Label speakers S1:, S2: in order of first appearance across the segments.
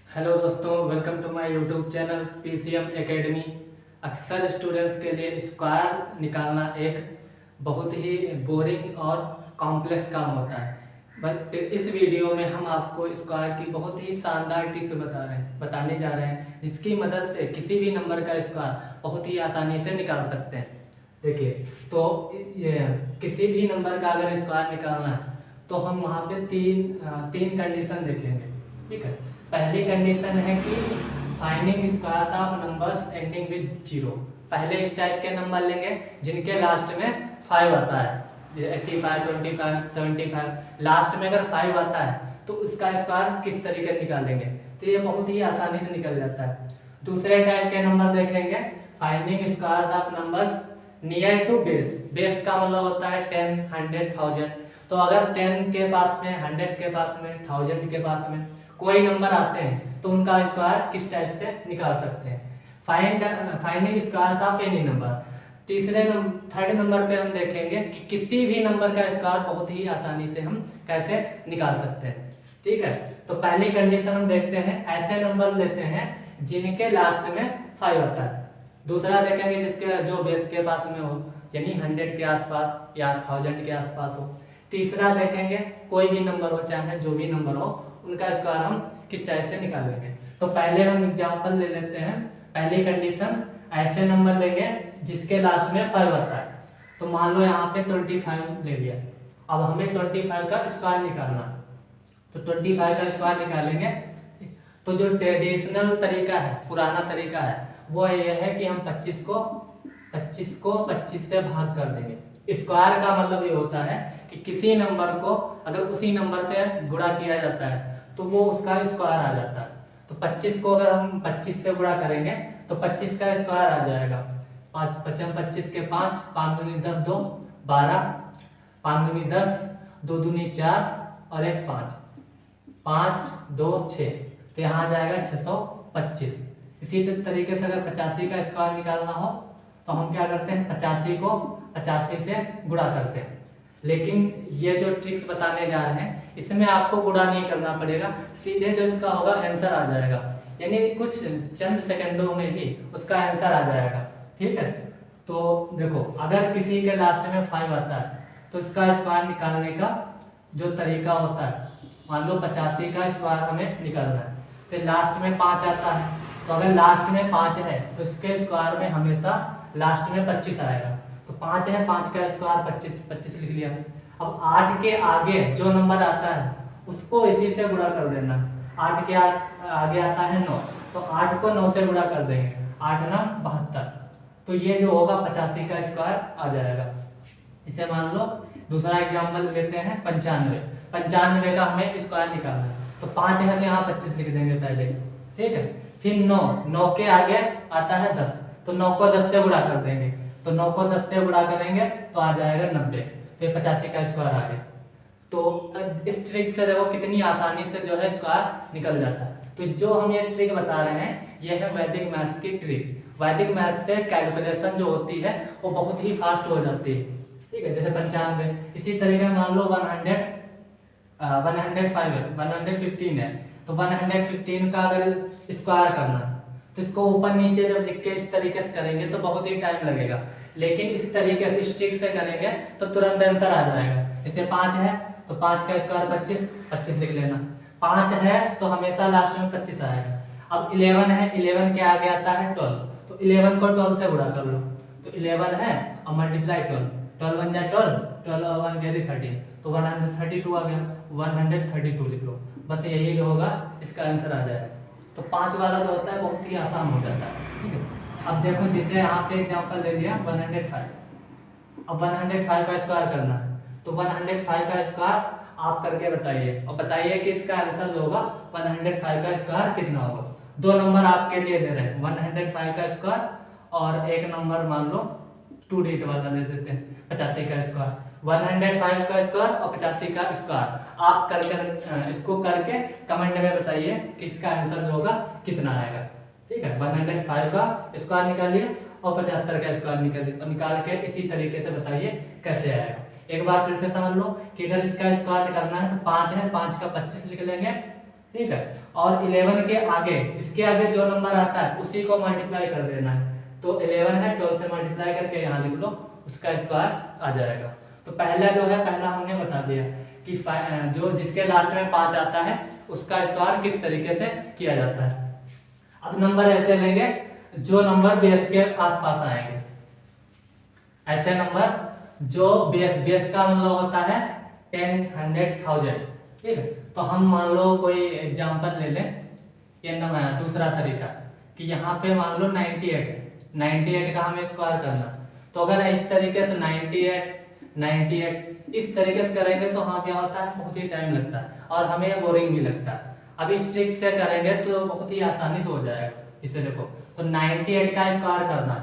S1: Hello दोस्तों, welcome to my YouTube channel PCM academy. अक्सर students के लिए स्क्वायर निकालना एक बहुत ही बोरिंग और कॉम्प्लेक्स काम होता है। बट इस वीडियो में हम आपको स्क्वायर की बहुत ही शानदार टिप्स बताने जा रहे हैं, जिसकी मदद से किसी भी नंबर का स्क्वायर बहुत ही आसानी से निकाल सकते हैं। देखिए, तो ये किसी भी नंबर का अगर स्क्वायर निकालना है तो हम वहाँ पे तीन कंडीशन देखेंगे। ठीक है, पहली कंडीशन है कि finding squares of numbers ending with zero. पहले इस टाइप के नंबर लेंगे जिनके लास्ट में 5 आता है, 85, 25, 75। लास्ट में अगर 5 आता है तो उसका स्क्वायर किस तरीके से निकालेंगे, तो ये बहुत ही आसानी से निकल जाता है। दूसरे टाइप के नंबर देखेंगे, finding squares of numbers near to base. Base का मतलब होता है 10, 100, 1000। तो अगर 10 के पास में, 100 के पास में, 1000 के पास में कोई नंबर आते हैं तो उनका स्क्वायर किस टाइप से निकाल सकते हैं। Finding squares of any number. Third number पे हम देखेंगे कि किसी भी नंबर का स्क्वायर बहुत ही आसानी से हम कैसे निकाल सकते हैं। ठीक है, तो पहली कंडीशन हम देखते हैं, ऐसे नंबर लेते हैं जिनके लास्ट में 5 आता है। दूसरा देखेंगे जिसके जो बेस के पास में हो, यानी 100 के आसपास या 1000 के आसपास हो। तीसरा देखेंगे कोई भी नंबर हो, चाहे जो भी नंबर हो, उनका स्क्वायर हम किस टाइप से निकालेंगे। तो पहले हम एग्जांपल ले लेते हैं। पहली कंडीशन, ऐसे नंबर लेंगे जिसके लास्ट में 5 आता है। तो मान लो यहाँ पे 25 ले लिया। अब हमें 25 का स्क्वायर निकालना, तो 25 का स्क्वायर निकालेंगे। तो जो ट्रेडिशनल तरीका है, पुराना तरीका है, वो ये है कि हम 25 को 25 से भाग कर देंगे। स्क्वायर का मतलब ये होता है कि किसी नंबर को अगर उसी नंबर से गुणा किया जाता है तो वो उसका स्क्वायर आ जाता है। तो 25 को अगर हम 25 से गुणा करेंगे तो 25 का स्क्वायर आ जाएगा 5 5 25 के 5, 5 दूनी 10, 2 12, 5 दूनी 10, 2 दूनी 4 और 1 5, 5 2 6। तो यहाँ आ जाएगा 625। इसी तरीके से अगर 85 का स्क्वायर निकालना हो तो हम क्या करते हैं, 85 को 85 से गुणा करते हैं। लेकिन ये जो ट्रिक्स बताने जा रहे हैं इसमें आपको गुणा नहीं करना पड़ेगा, सीधे जो इसका होगा आंसर आ जाएगा, यानी कुछ चंद सेकंडों में ही उसका आंसर आ जाएगा। ठीक है, तो देखो, अगर किसी के लास्ट में 5 आता है तो इसका स्क्वायर निकालने का जो तरीका होता है, मान लो 85 का स्क्वायर हमें निकालना है, फिर लास्ट में 5 आता है। तो अगर लास्ट में 5 है तो इसके स्क्वायर में हमेशा लास्ट में 25 आएगा। तो 5 है, 5 का स्क्वायर 25, 25 लिख लिया। अब 8 के आगे जो नंबर आता है उसको इसी से गुणा कर देना। 8 के आगे आता है 9, तो 8 को 9 से गुणा कर देंगे, 8 9 72। तो ये जो होगा 85 का स्क्वायर आ जाएगा। इसे मान लो दूसरा एग्जाम्पल लेते हैं, 95 का हमें स्क्वायर निकालना है। तो 5 है तो यहाँ 25 लिख देंगे पहले। ठीक है, फिर 9 के आगे आता है 10, तो 9 को 10 से गुणा कर देंगे। तो 9 को 10 से गुणा करेंगे तो आ जाएगा 90। तो ये 85 का स्क्वायर आ गया। तो इस ट्रिक से देखो कितनी आसानी से जो है स्क्वायर निकल जाता है। तो जो हम ये ट्रिक बता रहे हैं ये है वैदिक मैथ्स की ट्रिक। वैदिक मैथ्स से कैलकुलेशन जो होती है वो बहुत ही फास्ट हो जाती है। ठीक है, जैसे 95। इसी तरीके मान लो 115 है, तो 115 का अगर स्क्वायर करना तो इसको ऊपर नीचे जब लिख के इस तरीके से करेंगे तो बहुत ही टाइम लगेगा। लेकिन इस तरीके से स्ट्रिक से करेंगे तो तुरंत आंसर आ जाएगा। जैसे 5 है तो 5 का स्क्वायर 25, 25 लिख लेना। 5 है तो हमेशा लास्ट में 25 आएगा। अब 11 है, 11 के आगे आता है 12, तो 11 को 12 से गुणा कर लो। तो 11 है और मल्टीप्लाई 12, 12 1 जा 12, 12 1 कैरी 13, तो 132 आ गया। 132 लिख लो, बस यही जो होगा इसका आंसर आ जाएगा। तो 5 वाला जो होता है बहुत ही आसान हो जाता है। ठीक है, अब देखो जैसे यहाँ पे एग्जांपल ले लिया 105। अब 105 का स्क्वायर करना है, तो 105 का स्क्वायर आप करके बताइए और बताइए कि इसका आंसर जो होगा 105 का स्क्वायर कितना होगा। दो नंबर आपके लिए दे रहे हैं, 105 का स्क्वायर और एक नंबर मान लो 2 डिजिट वाला दे देते हैं 85 का स्क्वायर। 105 का स्क्वायर और 85 का स्क्वायर आप करके इसको करके कमेंट में बताइए कि इसका आंसर जो होगा कितना आएगा। ठीक है, 105 का स्क्वायर निकालिए और 75 का स्क्वायर निकाल के इसी तरीके से बताइए कैसे आएगा। एक बार फिर से समझ लो कि अगर इसका स्क्वायर निकालना है तो 5 है, 5 का 25 लिख लेंगे। ठीक है। और 11 के आगे, इसके आगे जो नंबर आता है उसी को मल्टीप्लाई कर देना है। तो 11 है, 12 से मल्टीप्लाई करके यहाँ लिख लो, उसका स्क्वायर आ जाएगा। तो पहला जो है, पहला हमने बता दिया कि जो जिसके लास्ट में 5 आता है उसका स्क्वायर किस तरीके से किया जाता है। अब नंबर ऐसे लेंगे जो नंबर बेस के आसपास आएंगे, ऐसे नंबर जो बेस का मतलब होता है 10, 100, 1000, ठीक है। तो हम मान लो कोई एग्जांपल ले लें, ये दूसरा तरीका कि यहाँ पे मान लो 98 है, 98 का हमें स्क्वायर करना। तो अगर इस तरीके से 98 इस तरीके से करेंगे तो हाँ क्या होता है, बहुत ही टाइम लगता है और हमें बोरिंग भी लगता है। अब इस ट्रिक से करेंगे तो बहुत ही आसानी से हो जाएगा। इसे देखो, तो 98 का स्क्वायर करना है,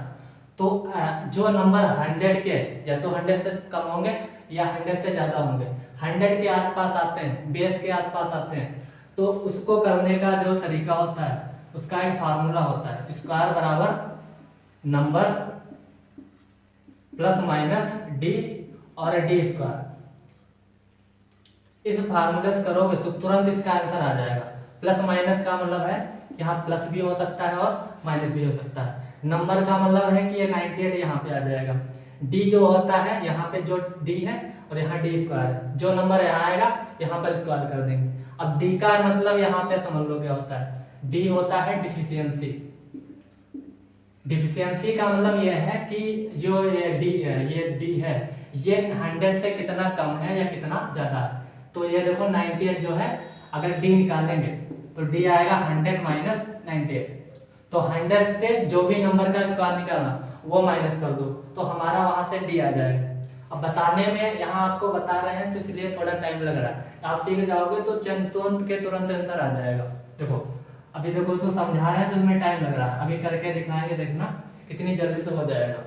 S1: तो जो नंबर 100 के या तो 100 से कम होंगे या 100 से ज्यादा होंगे, 100 के आसपास आते हैं, बेस के आसपास आते हैं, तो उसको करने का जो तरीका होता है उसका एक फार्मूला होता है, स्क्वायर बराबर नंबर प्लस माइनस डी और डी स्क्वायर। इस फार्मूले से करोगे तो तुरंत इसका आंसर आ जाएगा। प्लस माइनस का मतलब है यहाँ प्लस भी हो सकता है और माइनस भी हो सकता है। नंबर का मतलब है कि ये 98 यहाँ पे आ जाएगा। डी जो होता है, यहाँ पे जो डी है और यहाँ डी स्क्वायर है, जो नंबर यहाँ आएगा यहाँ पर स्क्वायर कर देंगे। अब डी का मतलब यहाँ पे समझ लो क्या होता है, डी होता है डिफिशियंसी। डिफिशियंसी का मतलब यह है कि जो ये डी है ये 100 से कितना कम है या कितना ज्यादा है। तो ये देखो 98 जो है, अगर डी निकालेंगे तो डी आएगा 100 माइनस 98। तो 100 से जो भी नंबर का स्क्वायर निकालना वो माइनस कर दो तो हमारा वहां से डी आ जाएगा। अब बताने में यहाँ आपको बता रहे हैं तो इसलिए थोड़ा टाइम लग रहा है, आप सीख जाओगे तो तुरंत आंसर आ जाएगा। देखो अभी देखो इसको समझा रहे हैं तो इसमें टाइम लग रहा है, अभी करके दिखाएंगे, देखना कितनी जल्दी से हो जाएगा।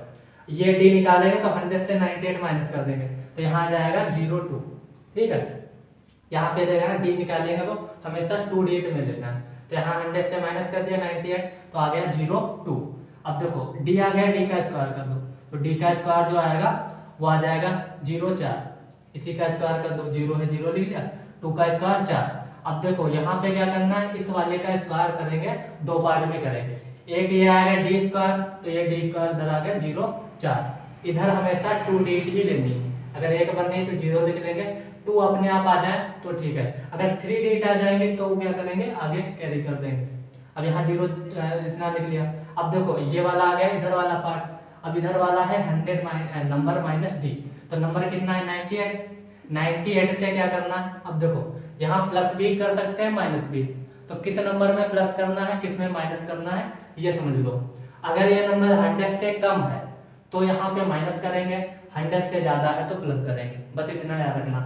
S1: ये डी निकालेंगे तो 100 से 98 माइनस कर देंगे तो यहाँ आ जाएगा 02, ठीक है। यहाँ पे देखा ना, डी निकालेंगे वो हमेशा 2 डिजिट में लेना है, तो यहाँ 100 से माइनस कर दिया 98 तो आ गया 02। अब देखो डी आ गया, डी का स्क्वायर कर दो तो डी का स्क्वायर जो आएगा वो आ जाएगा 04, इसी का स्क्वायर कर दो, 0 है 0 लिख लिया, 2 का स्क्वायर 4। अब देखो यहाँ पे क्या करना है, इस वाले का स्क्वायर करेंगे, 2 पार्ट में करेंगे। एक ये आएगा डी स्क्वायर, तो ये डी स्क्वायर इधर आ गया 04। इधर हमेशा 2 डिजिट ही लेनी है, अगर एक बननी है तो 0 लिख लेंगे, 2 अपने आप आ जाए तो ठीक है, अगर 3 डिजिट आ जाएंगे तो क्या करेंगे, आगे कैरी कर देंगे। अब यहाँ 0 इतना लिख लिया। अब देखो ये वाला आ गया इधर वाला पार्ट, अब इधर वाला है 100 नंबर माइनस डी, तो नंबर कितना है 98। 98 से क्या करना है, अब देखो यहाँ प्लस भी कर सकते हैं माइनस भी, तो किस नंबर में प्लस करना है किस में माइनस करना है ये समझ लो। अगर ये नंबर 100 से कम है तो यहाँ पे माइनस करेंगे, 100 से ज्यादा है तो प्लस करेंगे, बस इतना याद रखना।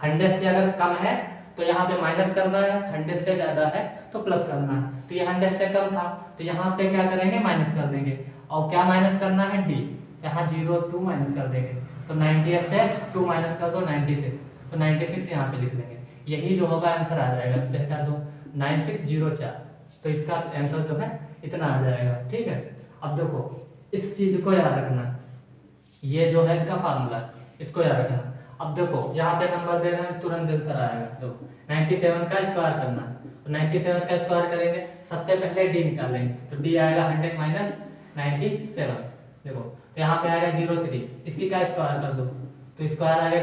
S1: 100 से अगर कम है तो यहाँ पे माइनस करना है, 100 से ज्यादा है तो प्लस करना है। तो ये 100 से कम था तो यहाँ पे क्या करेंगे, माइनस कर देंगे। और क्या माइनस करना है, डी, यहाँ 02 माइनस कर देंगे, तो 98 से 2 माइनस कर दो 96, तो 96 यहाँ पे लिख लेंगे, यही जो होगा आंसर आ जाएगा। इसे हटा दो 9604, तो इसका आंसर जो है इतना आ जाएगा, ठीक है। अब देखो इस चीज को याद रखना, ये जो है इसका फार्मूला, इसको याद रखना। अब देखो यहाँ पे नंबर दे रहे हैं, तुरंत आंसर आएगा। देखो 97 का स्क्वायर करना है, तो 97 का स्क्वायर करेंगे, सबसे पहले डी निकालेंगे, तो डी आएगा 100 माइनस 97, देखो तो यहाँ पे आएगा 03, इसी का स्क्वायर कर दो तो स्क्वायर आ गया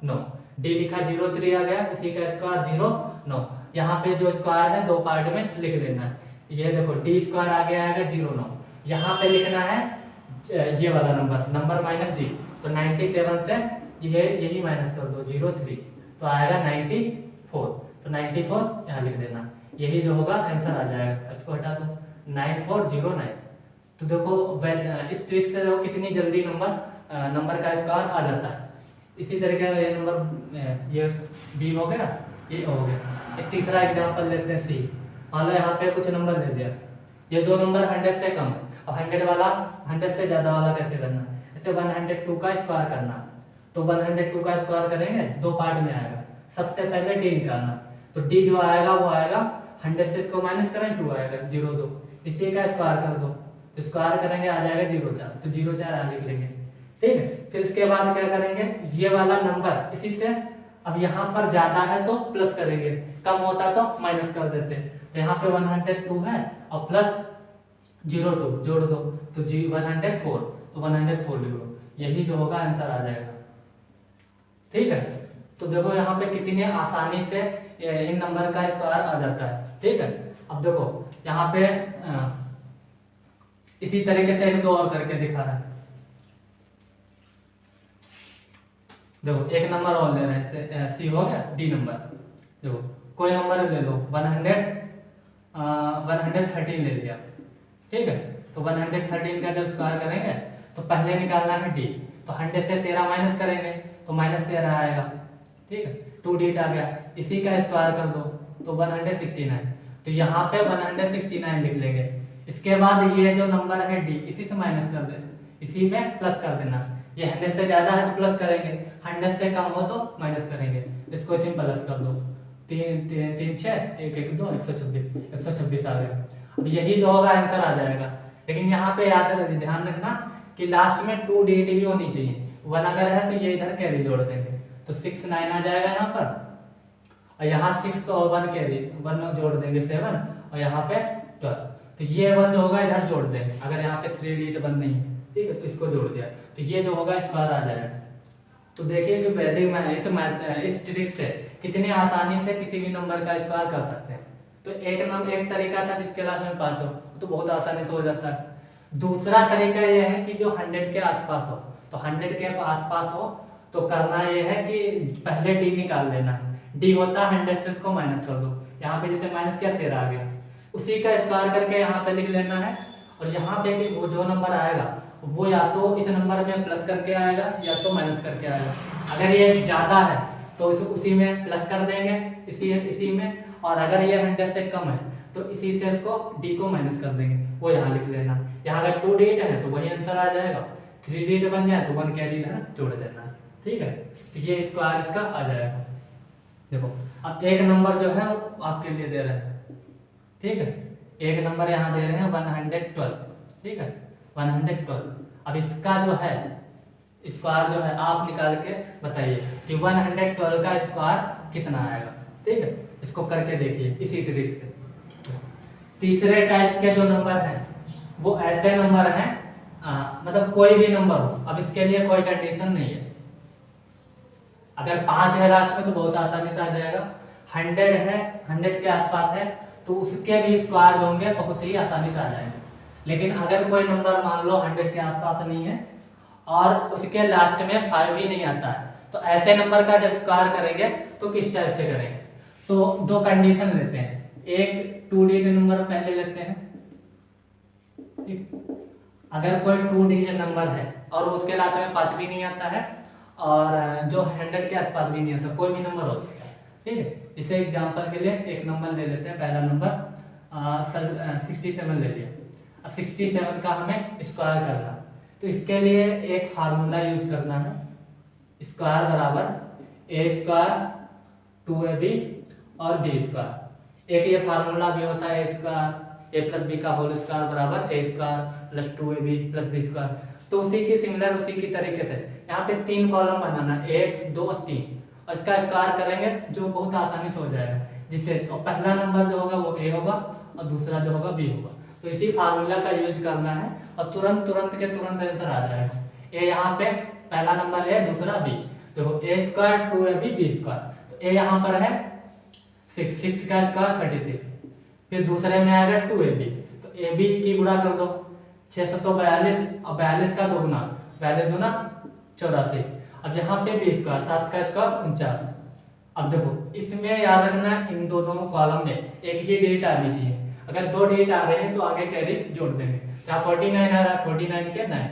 S1: 09, डी लिखा 03 आ गया, इसी का स्क्वायर 09। यहाँ पे जो स्क्वायर है 2 पार्ट में लिख देना है, ये देखो डी स्क्वायर आ गया आएगा 09, यहाँ पे लिखना है ये वाला नंबर माइनस डी, तो 97 से ये यही माइनस कर दो 03, तो आएगा 94, तो 94 यहाँ लिख देना, यही जो होगा आंसर आ जाएगा। इसको हटा दो 9409। तो देखो इस ट्रिक से देखो कितनी जल्दी नंबर का स्क्वायर आ जाता है। इसी तरीके से ये नंबर ये बी हो गया, ये हो गया। एक तीसरा एग्जांपल लेते हैं सी। मान लो यहाँ पे कुछ नंबर दे दिया, ये 2 नंबर 100 से कम है, अब 100 वाला 100 से ज्यादा वाला कैसे करना, ऐसे 102 का स्क्वायर करना, तो 102 का स्क्वायर करेंगे 2 पार्ट में आएगा। सबसे पहले डी निकालना, तो डी जो आएगा वो आएगा 100 से इसको माइनस करें 2 आएगा 02, इसी का स्क्वायर कर दो तो स्क्वायर करेंगे आ जाएगा 04, तो 04 यहाँ लिख लेंगे, ठीक है। फिर इसके बाद क्या करेंगे, ये वाला नंबर इसी से अब यहाँ पर ज्यादा है तो प्लस करेंगे, कम होता है तो माइनस कर देते। तो यहाँ पे 102 है और प्लस 02 जोड़ दो तो 104, तो 104 लिख लो, यही जो होगा आंसर आ जाएगा। ठीक है, तो देखो यहाँ पे कितनी आसानी से इन नंबर का स्क्वायर आ जाता है। ठीक है, अब देखो यहाँ पे इसी तरीके से एक दो और करके दिखा रहा है। देखो एक नंबर और ले रहे हैं, सी हो गया, डी नंबर। देखो कोई नंबर ले लो, 113 ले लिया। ठीक है, तो 113 का जब स्क्वायर करेंगे तो पहले निकालना है डी, तो 100 से 13 माइनस करेंगे तो -13 आएगा। ठीक है, 2 डी आ गया, इसी का स्क्वायर कर दो तो 169, तो यहाँ पे 169 लिख लेंगे। इसके बाद ये जो नंबर है डी, इसी से माइनस कर दे, इसी में प्लस कर देना। ये 100 से ज्यादा है तो प्लस करेंगे, 100 से कम हो तो माइनस करेंगे। इसको इसी में प्लस कर दो, 3 3 6 1 1 2 126 आ गया। अब यही जो होगा आंसर आ जाएगा। लेकिन यहाँ पे याद ध्यान रखना कि लास्ट में 2 डी भी होनी चाहिए, 1 अगर है तो ये इधर कैरी जोड़ देंगे तो 6 9 आ जाएगा यहाँ पर, और यहाँ 6 और 1 कैरी 1 जोड़ देंगे 7, और यहाँ पे 12, तो ये 1 जो होगा इधर जोड़ देंगे। अगर यहाँ पे 3 डी 1 नहीं है, ठीक है, तो इसको जोड़ दिया तो ये जो होगा स्क्वायर आ जाएगा। तो देखिए कि वैदिक में इस ट्रिक से कितनी आसानी से किसी भी नंबर का स्क्वायर कर सकते हैं। तो एक तरीका था जिसके लास्ट में 5 हो, तो बहुत आसानी से हो जाता है। दूसरा तरीका यह है कि जो 100 के आसपास हो, तो 100 के आसपास हो तो करना यह है कि पहले डी निकाल लेना है। डी होता है 100 से इसको माइनस कर दो, यहाँ पे जैसे माइनस किया 13 आ गया, उसी का स्क्वायर करके यहाँ पे लिख लेना है। और यहाँ पे कि वो जो नंबर आएगा वो या तो इस नंबर में प्लस करके आएगा या तो माइनस करके आएगा। अगर ये ज्यादा है तो उसी में प्लस कर देंगे, इसी में, और अगर ये 100 से कम है तो इसी से इसको डी को माइनस कर देंगे, वो यहाँ लिख लेना। यहाँ अगर 2 डिजिट है तो वही आंसर आ जाएगा, 3 डिजिट बन जाए तो 1 कैरी इधर जोड़ देना। ठीक है, तो ये स्क्वायर इसका आ जाएगा। देखो अब एक नंबर जो है आपके लिए दे रहे हैं, ठीक है, एक नंबर यहाँ दे रहे हैं 112, ठीक है, 112। अब इसका जो है स्क्वायर जो है आप निकाल के बताइए कि 112 का स्क्वायर कितना आएगा। ठीक है, इसको करके देखिए इसी ट्रिक से। तीसरे टाइप के जो नंबर हैं वो ऐसे नंबर हैं, मतलब कोई भी नंबर हो, अब इसके लिए कोई कंडीशन नहीं है। अगर 5 है लास्ट में तो बहुत आसानी से आ जाएगा, 100 है, 100 के आसपास है तो उसके भी स्क्वायर होंगे, बहुत ही आसानी से आ जाएंगे। लेकिन अगर कोई नंबर मान लो 100 के आसपास नहीं है और उसके लास्ट में 5 भी नहीं आता है, तो ऐसे नंबर का जब स्क्वायर करेंगे तो किस टाइप से करेंगे? तो 2 कंडीशन लेते हैं। एक 2 डिजिट नंबर पहले लेते हैं, ठीक, अगर कोई 2 डिजिट नंबर है और उसके लास्ट में 5 भी नहीं आता है और जो 100 के आसपास भी नहीं आता, कोई भी नंबर हो सकता है। ठीक है, इसे एग्जांपल के लिए एक नंबर ले लेते हैं, पहला नंबर 67 ले लिया। अब 67 का हमें स्क्वायर करना, तो इसके लिए एक फार्मूला यूज करना है, स्क्वायर बराबर ए स्क्वायर 2ab और बी स्क्वायर। एक ये फार्मूला भी होता है A square A plus B का होल स्क्वायर बराबर A square plus 2ab plus B square. तो उसी की सिमिलर उसी की तरीके से यहाँ पे 3 कॉलम बनाना, 1 2 3, और इसका स्क्वायर करेंगे जो बहुत आसानी से हो जाएगा। जिससे तो पहला नंबर जो होगा वो ए होगा और दूसरा जो होगा बी होगा। तो इसी फार्मूला का यूज करना है और तुरंत आंसर आ जाएगा। ए यहाँ पे पहला नंबर है, दूसरा बी। देखो ए स्क्वायर 2ab बी स्क्वायर, तो ए यहाँ पर है 6 का स्क्वायर 36, फिर दूसरे में आएगा 2ab, तो ab की गुणा कर दो 6 तो 42 और 42 का दोगुना 42 दूना 84। अब यहाँ पे बी स्क्वायर 7 का स्क्वायर 49। अब देखो इसमें याद रखना इन दोनों कॉलम में एक ही डिजिट आनी चाहिए। अगर 2 डिजिट आ रहे हैं तो आगे कैरी जोड़ देंगे। यहाँ 49 आ रहा है, 49 के 9,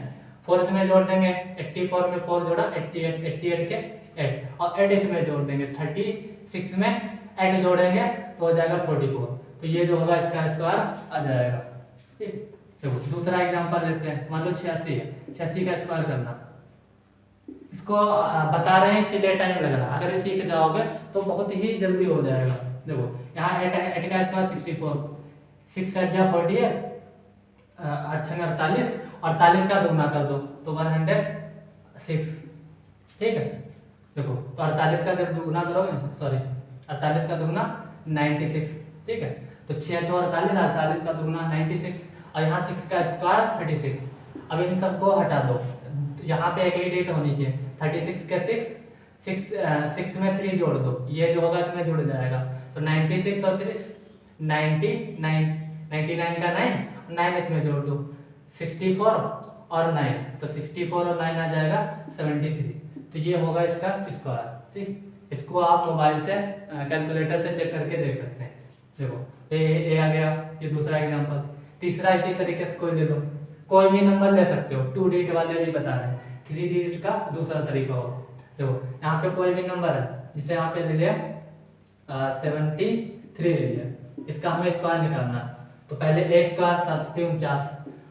S1: 4 इसमें जोड़ देंगे, 84 में 4 जोड़ा 88, 88 के 8 और 8 इसमें जोड़ देंगे, 36 में 8 जोड़ेंगे तो हो जाएगा 44। तो ये जो होगा इसका स्क्वायर आ जाएगा। ठीक, देखो दूसरा एग्जांपल लेते हैं, मान लो 86 है, 86 का स्क्वायर करना। इसको बता रहे हैं इसलिए टाइम लग रहा है, अगर सीख जाओगे तो बहुत ही जल्दी हो जाएगा। देखो यहाँ 8 का स्क्वायर 64, 6 जा 48, 48 और 48 का दोगुना कर दो तो 106। ठीक है, देखो तो 48 का जब दुगुना करोगे, सॉरी 48 का दुगुना 96, ठीक है। तो 6 तो 48, 48 का दुगुना 96 और यहाँ 6 का स्क्वायर 36। अब इन सबको हटा दो, यहाँ पे एक ही डिजिट होनी चाहिए। 36 के 6 में 3 जोड़ दो, ये जो होगा इसमें जुड़ जाएगा। तो 96 और 3 99, 99 का 9 इसमें जोड़ दो, 64 और 9, तो 64 और 9 आ जाएगा 73। तो ये होगा इसका स्क्वायर, ठीक। इसको आप मोबाइल से कैलकुलेटर से चेक करके देख सकते हैं। देखो ये आ गया, ये दूसरा एग्जांपल। तीसरा इसी तरीके से कोई ले लो, कोई भी नंबर ले सकते हो, 2 डिजिट वाले भी बता रहे हैं, 3 डिजिट का दूसरा तरीका होगा। देखो यहाँ पे कोई भी नंबर है, जिसे यहाँ पे ले लिया 73 ले लिया, इसका हमें स्क्वायर निकालना। तो पहले a स्क्वायर 749,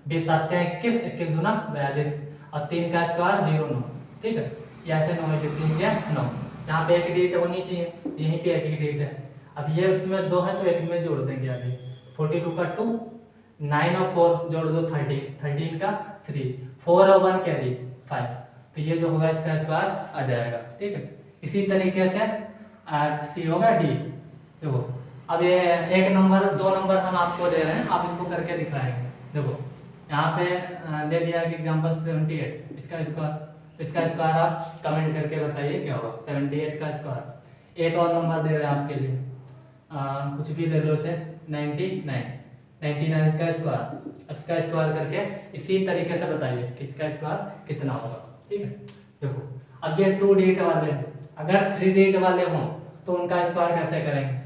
S1: 20 7 21, 21 दूना 42 और 3 का स्क्वायर 09, ठीक है। ये ऐसे 9 में 3 क्या 9, यहाँ पे एक डिजिट होनी चाहिए, यहीं पे एक डिजिट है। अब ये उसमें 2 है तो एक में जोड़ देंगे आगे, 42 का 2, 9 और 4 जोड़ दो 13, 13 का 3, 4 और 1 कैरी 5, तो ये जो होगा इसका स्क्वायर आ जाएगा, ठीक है। इसी तरीके से सी होगा डी। देखो अब ये एक नंबर 2 नंबर हम आपको दे रहे हैं, आप इसको करके दिखाएंगे। देखो यहाँ पे ले लिया कि एग्जाम्पल 78, इसका स्क्वायर, इसका स्क्वायर आप कमेंट करके बताइए क्या होगा। 78 का स्क्वायर। एक और नंबर दे रहे हैं आपके लिए, कुछ भी ले लो इसे, 99 का स्क्वायर, इसका स्क्वायर करके इसी तरीके से बताइए कि इसका स्क्वायर कितना होगा, ठीक है। देखो अब ये 2 डिजिट वाले हैं, अगर 3 डिजिट वाले हों तो उनका स्क्वायर कैसे करेंगे।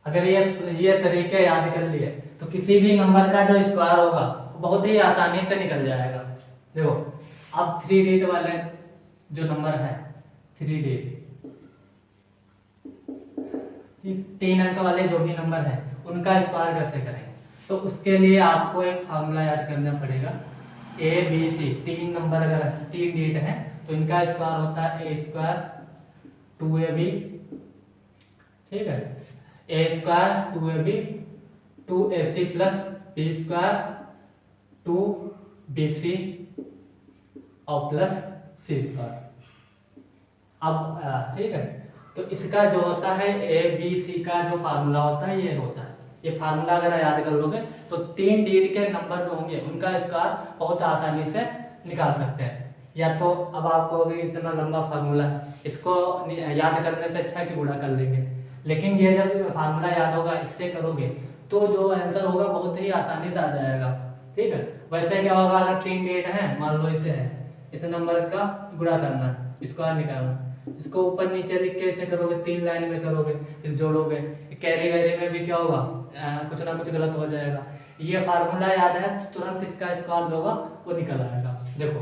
S1: अगर ये तरीके याद कर लिए तो किसी भी नंबर का जो स्क्वायर होगा बहुत ही आसानी से निकल जाएगा। देखो अब 3 डिजिट वाले जो नंबर है, 3 डिजिट 3 अंक वाले जो भी नंबर है उनका स्क्वायर कैसे करेंगे। तो उसके लिए आपको एक फार्मूला याद करना पड़ेगा। ए बी सी 3 नंबर अगर 3 डिजिट है तो इनका स्क्वायर होता है ए स्क्वायर 2ab, ठीक है। A square 2ab 2ac plus B square 2bc और प्लस सी स्क्वायर। अब ठीक है, तो इसका जो होता है ए बी सी का जो फार्मूला होता है ये होता है। ये फार्मूला अगर याद कर लोगे तो 3 डिजिट के नंबर जो होंगे उनका स्क्वायर बहुत आसानी से निकाल सकते हैं। या तो अब आपको अभी इतना लंबा फार्मूला है, इसको याद करने से अच्छा है कि गुणा कर लेंगे, लेकिन ये जब फार्मूला याद होगा इससे करोगे तो जो आंसर होगा बहुत ही आसानी से आ जाएगा, ठीक है। वैसे क्या होगा, अगर 3 डिजिट है, मान लो इसे है, इस नंबर का गुणा करना है, स्क्वायर निकालना, इसको ऊपर नीचे लिख के ऐसे करोगे, 3 लाइन में करोगे, फिर जोड़ोगे, कैरी वैरी में भी क्या होगा, कुछ ना कुछ गलत हो जाएगा। ये फार्मूला याद है तो तुरंत इसका स्क्वायर होगा वो निकल आएगा। देखो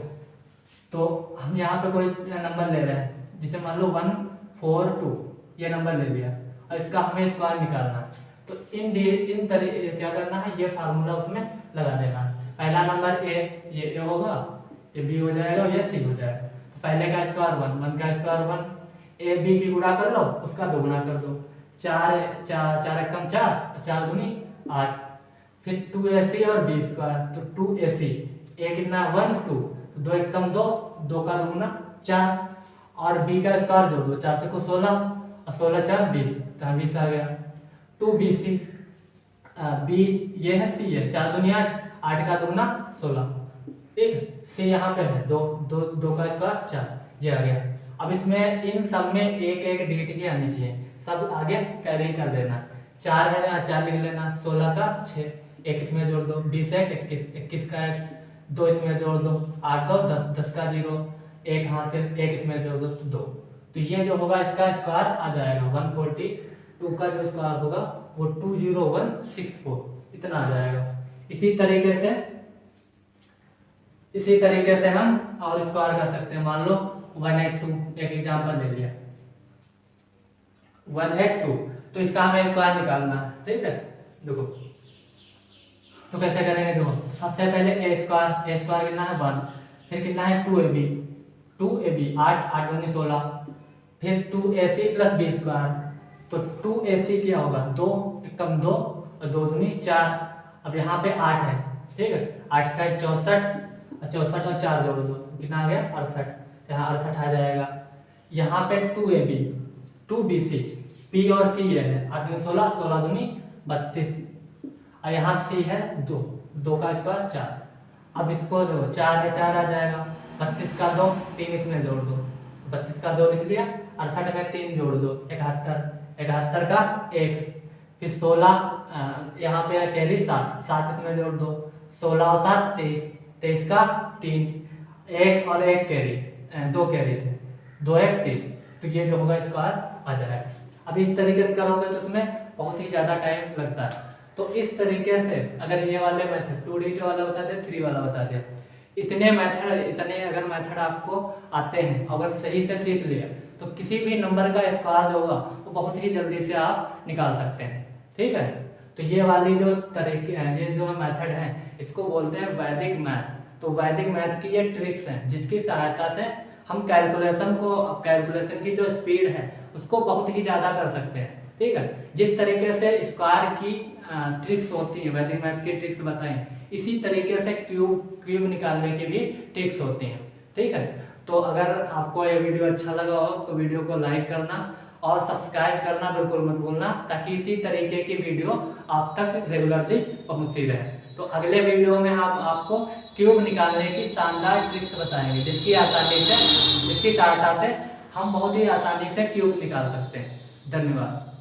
S1: तो हम यहाँ पे कोई नंबर ले रहे हैं, जैसे मान लो 142 ये नंबर ले लिया और इसका हमें स्क्वायर निकालना है। तो इन तरीके क्या करना है, ये फार्मूला उसमें लगा देना है। पहला नंबर ये होगा, ये बी हो जाएगा, ये सी हो जाएगा। तो पहले का स्क्वायर 1 का स्क्वायर 1, ए बी की गुणा कर लो, उसका 2 गुना कर दो, 4 एकम 4, 4 दूनी 8, फिर 2ac और बी स्क्वायर, तो 2ac, ए कितना 1 2, 2 एकम 2, 2 का 2 गुना 4 और बी का स्क्वायर जोड़ दो, 4 को 16 और 16 4 20, तो 20 आ गया। 2bc, बी ये है, सी है, 4 दूनी 8, 8 का 2 गुना 16, ठीक है। सी यहाँ पे है 2 का स्क्वायर 4, ये आ गया। अब इसमें इन सब में एक एक डिजिट की आनी चाहिए, सब आगे कैरी कर देना। 4 है यहाँ 4 लिख लेना, 16 का 6, एक इसमें जोड़ दो, 20 है 21 का 1, 2 इसमें जोड़ दो, 8 2 10, 10 का 0, एक यहाँ से एक इसमें जोड़ दो तो 2। तो ये जो होगा इसका स्क्वायर आ जाएगा 142 का जो स्क्वायर होगा वो 20164 इतना आ जाएगा। इसी तरीके से हम और स्क्वायर कर सकते हैं। मान लो 182, एक एग्जांपल ले लिया 182, तो इसका हमें स्क्वायर निकालना है, ठीक है। देखो तो कैसे करेंगे, देखो सबसे पहले ए स्क्वायर कितना है 1, फिर कितना है 2ab 8 दूनी 16, फिर 2ac प्लस बी स्क्वायर, तो 2ac क्या होगा 2 एकम 2 और 2 दूनी 4, अब यहाँ पे 8 है, ठीक है, 8 का 64, 64 और 4 जोड़ दो, कितना आ गया 68, यहाँ 68 आ जाएगा। यहाँ पे 2AB 2BC, P और C ये है 8 दूनी 16, 16 दूनी 32, और यहाँ C है 2, 2 का स्क्वायर 4। अब इसको दो 4 है 4 आ जाएगा, 32 का 2, 3 इसमें जोड़ दो, 32 का 2 लिख लिया, 68 में 3 जोड़ दो 71, 71 का 1, फिर 16 यहाँ पे है कैरी 7, 7 इसमें जोड़ दो, 16 और 7 23, 23 का 3, 1 और 1 कैरी, 2 कैरी थे, 2 1 3, तो ये जो होगा स्क्वायर आ जाएगा। अब इस तरीके से करोगे तो उसमें बहुत ही ज़्यादा टाइम लगता है। तो इस तरीके से अगर ये वाले मेथड 2 डिजिट वाला बता दिया, 3 वाला बता दिया, इतने अगर मेथड आपको आते हैं, अगर सही से सीख लिया तो किसी भी नंबर का स्क्वायर जो होगा वो बहुत ही जल्दी से आप निकाल सकते हैं। ठीक है, तो ये वाली जो तरीके हैं, ये जो मेथड है, इसको बोलते हैं वैदिक मैथ। तो वैदिक मैथ की ये ट्रिक्स हैं जिसकी सहायता से हम कैलकुलेशन की जो स्पीड है उसको बहुत ही ज़्यादा कर सकते हैं। ठीक है, जिस तरीके से स्क्वायर की ट्रिक्स होती है, वैदिक मैथ की ट्रिक्स बताएं, इसी तरीके से क्यूब निकालने की भी ट्रिक्स होती हैं। ठीक है, तो अगर आपको ये वीडियो अच्छा लगा हो तो वीडियो को लाइक करना और सब्सक्राइब करना बिल्कुल मत भूलना, ताकि इसी तरीके की वीडियो आप तक रेगुलरली पहुंचती रहे। तो अगले वीडियो में हम आपको क्यूब निकालने की शानदार ट्रिक्स बताएंगे जिसकी सहायता से हम बहुत ही आसानी से क्यूब निकाल सकते हैं। धन्यवाद।